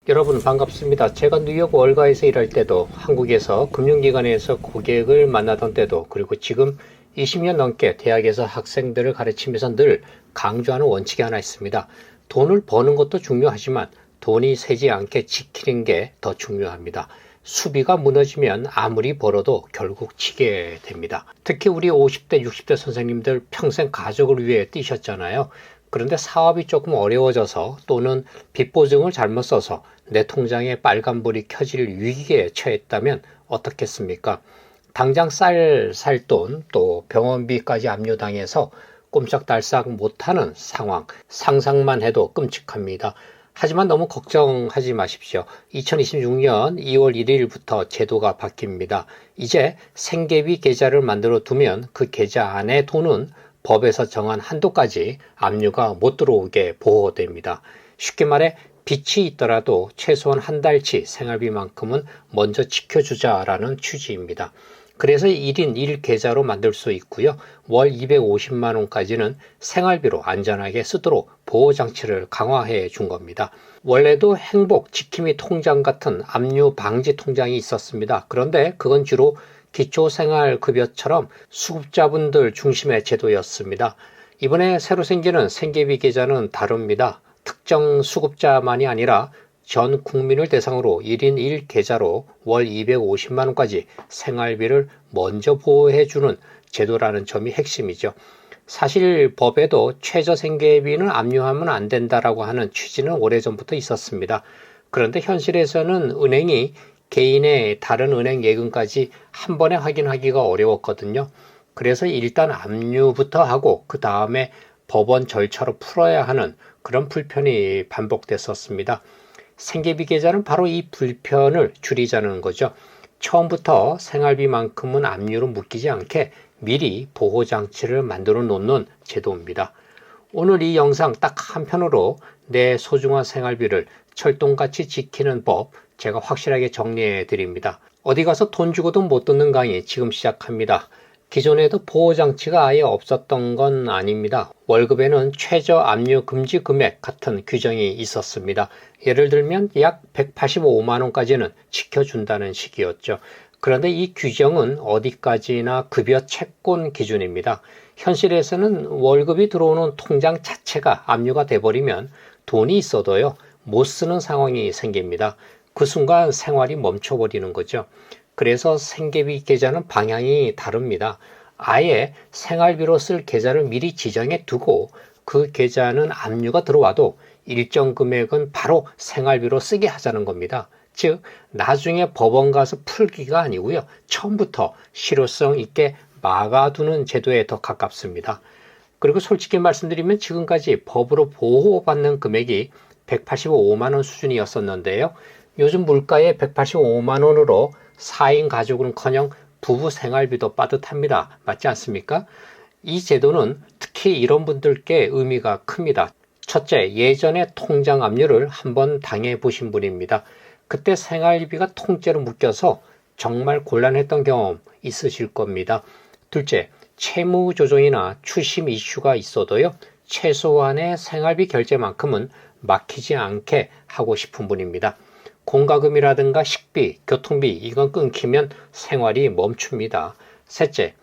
여러분 반갑습니다. 제가 뉴욕 월가에서 일할 때도 한국에서 금융기관에서 고객을 만나던 때도 그리고 지금 20년 넘게 대학에서 학생들을 가르치면서 늘 강조하는 원칙이 하나 있습니다. 돈을 버는 것도 중요하지만 돈이 새지 않게 지키는 게 더 중요합니다. 수비가 무너지면 아무리 벌어도 결국 지게 됩니다. 특히 우리 50대, 60대 선생님들 평생 가족을 위해 뛰셨잖아요. 그런데 사업이 조금 어려워져서 또는 빚보증을 잘못 써서 내 통장에 빨간불이 켜질 위기에 처했다면 어떻겠습니까? 당장 살 돈 또 병원비까지 압류당해서 꼼짝달싹 못하는 상황, 상상만 해도 끔찍합니다. 하지만 너무 걱정하지 마십시오. 2026년 2월 1일부터 제도가 바뀝니다. 이제 생계비 계좌를 만들어 두면 그 계좌 안에 돈은 법에서 정한 한도까지 압류가 못 들어오게 보호됩니다. 쉽게 말해 빚이 있더라도 최소한 한 달치 생활비만큼은 먼저 지켜주자라는 취지입니다. 그래서 1인 1계좌로 만들 수 있고요. 월 250만 원까지는 생활비로 안전하게 쓰도록 보호장치를 강화해 준 겁니다. 원래도 행복, 지킴이 통장 같은 압류 방지 통장이 있었습니다. 그런데 그건 주로 기초생활급여처럼 수급자분들 중심의 제도였습니다. 이번에 새로 생기는 생계비 계좌는 다릅니다. 특정 수급자만이 아니라 전 국민을 대상으로 1인 1계좌로 월 250만 원까지 생활비를 먼저 보호해주는 제도라는 점이 핵심이죠. 사실 법에도 최저생계비는 압류하면 안 된다라고 하는 취지는 오래전부터 있었습니다. 그런데 현실에서는 은행이 개인의 다른 은행 예금까지 한 번에 확인하기가 어려웠거든요. 그래서 일단 압류부터 하고 그 다음에 법원 절차로 풀어야 하는 그런 불편이 반복됐었습니다. 생계비 계좌는 바로 이 불편을 줄이자는 거죠. 처음부터 생활비만큼은 압류로 묶이지 않게 미리 보호장치를 만들어 놓는 제도입니다. 오늘 이 영상 딱 한편으로 내 소중한 생활비를 철동같이 지키는 법 제가 확실하게 정리해 드립니다. 어디 가서 돈 주고도 못 듣는 강의 지금 시작합니다. 기존에도 보호장치가 아예 없었던 건 아닙니다. 월급에는 최저 압류 금지 금액 같은 규정이 있었습니다. 예를 들면 약 185만 원까지는 지켜준다는 식이었죠. 그런데 이 규정은 어디까지나 급여 채권 기준입니다. 현실에서는 월급이 들어오는 통장 자체가 압류가 돼버리면 돈이 있어도요 못 쓰는 상황이 생깁니다. 그 순간 생활이 멈춰버리는 거죠. 그래서 생계비 계좌는 방향이 다릅니다. 아예 생활비로 쓸 계좌를 미리 지정해 두고 그 계좌는 압류가 들어와도 일정 금액은 바로 생활비로 쓰게 하자는 겁니다. 즉 나중에 법원 가서 풀기가 아니고요. 처음부터 실효성 있게 막아두는 제도에 더 가깝습니다. 그리고 솔직히 말씀드리면 지금까지 법으로 보호받는 금액이 185만 원 수준이었었는데요. 요즘 물가에 185만 원으로 4인 가족은커녕 부부 생활비도 빠듯합니다. 맞지 않습니까? 이 제도는 특히 이런 분들께 의미가 큽니다. 첫째, 예전에 통장 압류를 한번 당해 보신 분입니다. 그때 생활비가 통째로 묶여서 정말 곤란했던 경험 있으실 겁니다. 둘째, 채무 조정이나 추심 이슈가 있어도요. 최소한의 생활비 결제만큼은 막히지 않게 하고 싶은 분입니다. 공과금이라든가 식비, 교통비 이건 끊기면 생활이 멈춥니다. 셋째,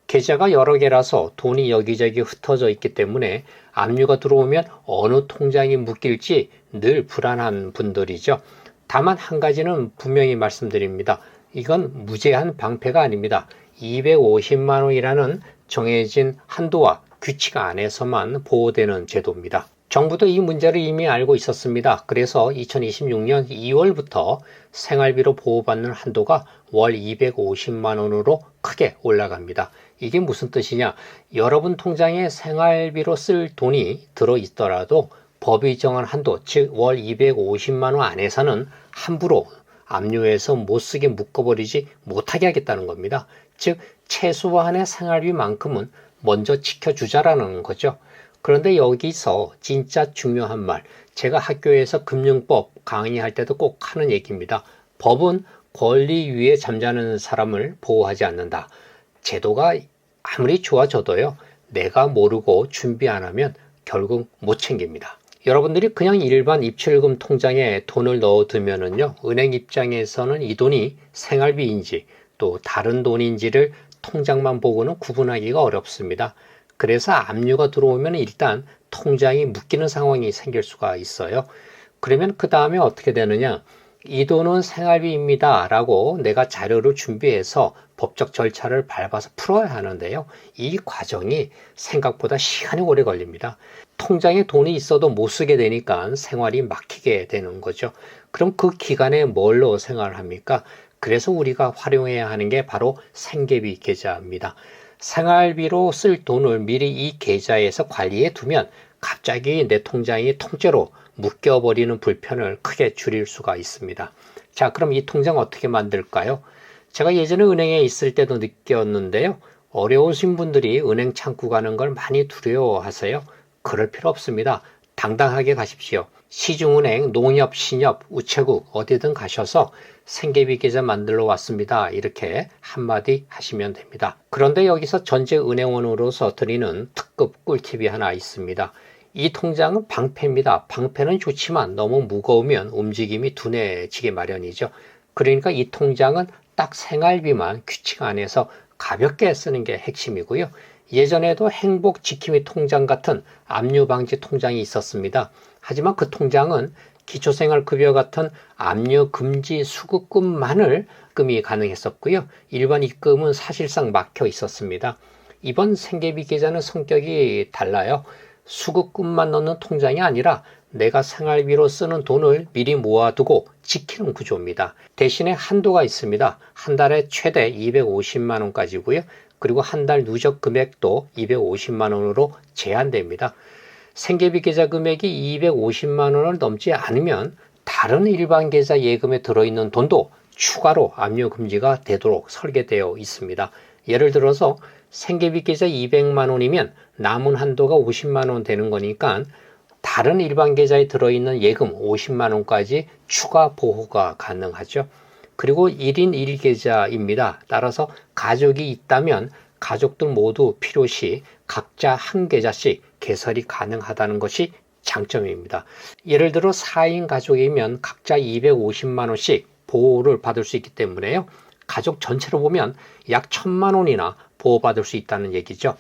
계좌가 여러 개라서 돈이 여기저기 흩어져 있기 때문에 압류가 들어오면 어느 통장이 묶일지 늘 불안한 분들이죠. 다만 한 가지는 분명히 말씀드립니다. 이건 무제한 방패가 아닙니다. 250만 원이라는 정해진 한도와 규칙 안에서만 보호되는 제도입니다. 정부도 이 문제를 이미 알고 있었습니다. 그래서 2026년 2월부터 생활비로 보호받는 한도가 월 250만 원으로 크게 올라갑니다. 이게 무슨 뜻이냐? 여러분 통장에 생활비로 쓸 돈이 들어있더라도 법이 정한 한도, 즉 월 250만 원 안에서는 함부로 압류해서 못쓰게 묶어버리지 못하게 하겠다는 겁니다. 즉 최소한의 생활비만큼은 먼저 지켜주자라는 거죠. 그런데 여기서 진짜 중요한 말, 제가 학교에서 금융법 강의할 때도 꼭 하는 얘기입니다. 법은 권리 위에 잠자는 사람을 보호하지 않는다. 제도가 아무리 좋아져도요, 내가 모르고 준비 안 하면 결국 못 챙깁니다. 여러분들이 그냥 일반 입출금 통장에 돈을 넣어두면은요, 은행 입장에서는 이 돈이 생활비인지 또 다른 돈인지를 통장만 보고는 구분하기가 어렵습니다. 그래서 압류가 들어오면 일단 통장이 묶이는 상황이 생길 수가 있어요. 그러면 그 다음에 어떻게 되느냐? 이 돈은 생활비입니다 라고 내가 자료를 준비해서 법적 절차를 밟아서 풀어야 하는데요. 이 과정이 생각보다 시간이 오래 걸립니다. 통장에 돈이 있어도 못 쓰게 되니까 생활이 막히게 되는 거죠. 그럼 그 기간에 뭘로 생활을 합니까? 그래서 우리가 활용해야 하는 게 바로 생계비 계좌입니다. 생활비로 쓸 돈을 미리 이 계좌에서 관리해 두면 갑자기 내 통장이 통째로 묶여버리는 불편을 크게 줄일 수가 있습니다. 자, 그럼 이 통장 어떻게 만들까요? 제가 예전에 은행에 있을 때도 느꼈는데요. 어려우신 분들이 은행 창구 가는 걸 많이 두려워하세요. 그럴 필요 없습니다. 당당하게 가십시오. 시중은행, 농협, 신협, 우체국 어디든 가셔서 생계비 계좌 만들러 왔습니다. 이렇게 한마디 하시면 됩니다. 그런데 여기서 전재은행원으로서 드리는 특급 꿀팁이 하나 있습니다. 이 통장은 방패입니다. 방패는 좋지만 너무 무거우면 움직임이 둔해지게 마련이죠. 그러니까 이 통장은 딱 생활비만 규칙 안에서 가볍게 쓰는 게 핵심이고요. 예전에도 행복 지킴이 통장 같은 압류 방지 통장이 있었습니다. 하지만 그 통장은 기초생활급여 같은 압류 금지 수급금만을 입금이 가능했었고요. 일반 입금은 사실상 막혀 있었습니다. 이번 생계비 계좌는 성격이 달라요. 수급금만 넣는 통장이 아니라 내가 생활비로 쓰는 돈을 미리 모아두고 지키는 구조입니다. 대신에 한도가 있습니다. 한 달에 최대 250만 원까지고요. 그리고 한 달 누적 금액도 250만 원으로 제한됩니다. 생계비 계좌 금액이 250만 원을 넘지 않으면 다른 일반 계좌 예금에 들어있는 돈도 추가로 압류 금지가 되도록 설계되어 있습니다. 예를 들어서 생계비 계좌 200만 원이면 남은 한도가 50만 원 되는 거니까 다른 일반 계좌에 들어있는 예금 50만 원까지 추가 보호가 가능하죠. 그리고 1인 1계좌입니다. 따라서 가족이 있다면 가족들 모두 필요시 각자 한 계좌씩 개설이 가능하다는 것이 장점입니다. 예를 들어 4인 가족이면 각자 250만 원씩 보호를 받을 수 있기 때문에요. 가족 전체로 보면 약 1,000만 원이나 보호받을 수 있다는 얘기죠.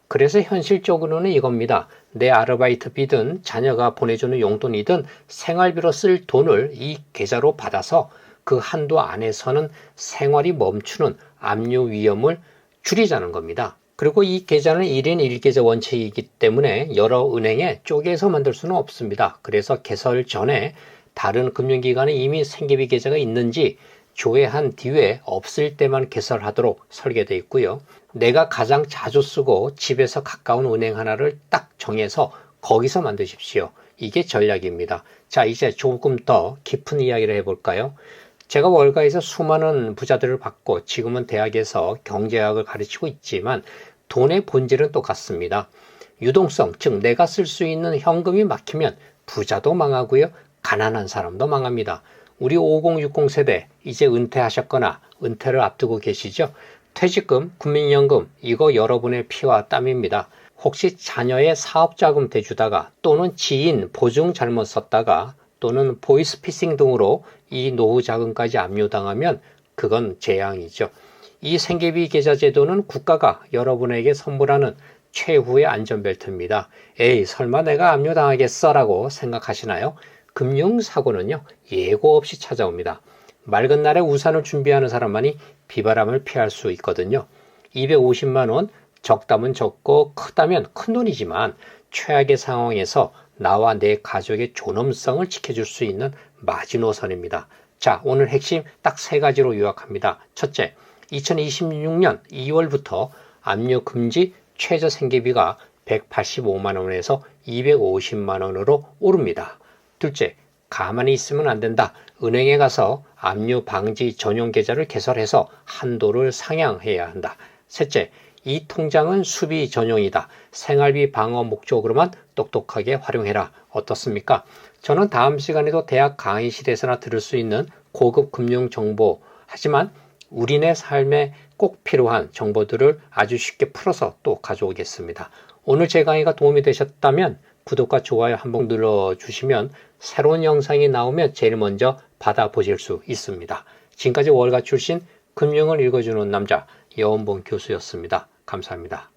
그래서 현실적으로는 이겁니다. 내 아르바이트비든 자녀가 보내주는 용돈이든 생활비로 쓸 돈을 이 계좌로 받아서 그 한도 안에서는 생활이 멈추는 압류 위험을 줄이자는 겁니다. 그리고 이 계좌는 1인 1계좌 원칙이기 때문에 여러 은행에 쪼개서 만들 수는 없습니다. 그래서 개설 전에 다른 금융기관에 이미 생계비 계좌가 있는지 조회한 뒤에 없을 때만 개설하도록 설계되어 있고요. 내가 가장 자주 쓰고 집에서 가까운 은행 하나를 딱 정해서 거기서 만드십시오. 이게 전략입니다. 자, 이제 조금 더 깊은 이야기를 해볼까요? 제가 월가에서 수많은 부자들을 봤고 지금은 대학에서 경제학을 가르치고 있지만 돈의 본질은 똑같습니다. 유동성, 즉 내가 쓸 수 있는 현금이 막히면 부자도 망하고요. 가난한 사람도 망합니다. 우리 5060 세대 이제 은퇴하셨거나 은퇴를 앞두고 계시죠? 퇴직금, 국민연금 이거 여러분의 피와 땀입니다. 혹시 자녀의 사업자금 대주다가 또는 지인 보증 잘못 썼다가 또는 보이스피싱 등으로 이 노후 자금까지 압류당하면 그건 재앙이죠. 이 생계비 계좌 제도는 국가가 여러분에게 선물하는 최후의 안전벨트입니다. 에이, 설마 내가 압류당하겠어 라고 생각하시나요? 금융사고는요, 예고 없이 찾아옵니다. 맑은 날에 우산을 준비하는 사람만이 비바람을 피할 수 있거든요. 250만 원, 적다면 적고 크다면 큰 돈이지만 최악의 상황에서 나와 내 가족의 존엄성을 지켜줄 수 있는 마지노선입니다. 자, 오늘 핵심 딱 3가지로 요약합니다. 첫째, 2026년 2월부터 압류 금지 최저 생계비가 185만 원에서 250만 원으로 오릅니다. 둘째, 가만히 있으면 안 된다. 은행에 가서 압류 방지 전용 계좌를 개설해서 한도를 상향해야 한다. 셋째, 이 통장은 수비 전용이다. 생활비 방어 목적으로만 똑똑하게 활용해라. 어떻습니까? 저는 다음 시간에도 대학 강의실에서나 들을 수 있는 고급 금융 정보, 하지만 우리네 삶에 꼭 필요한 정보들을 아주 쉽게 풀어서 또 가져오겠습니다. 오늘 제 강의가 도움이 되셨다면 구독과 좋아요 한번 눌러주시면 새로운 영상이 나오면 제일 먼저 받아보실 수 있습니다. 지금까지 월가 출신 금융을 읽어주는 남자 여원봉 교수였습니다. 감사합니다.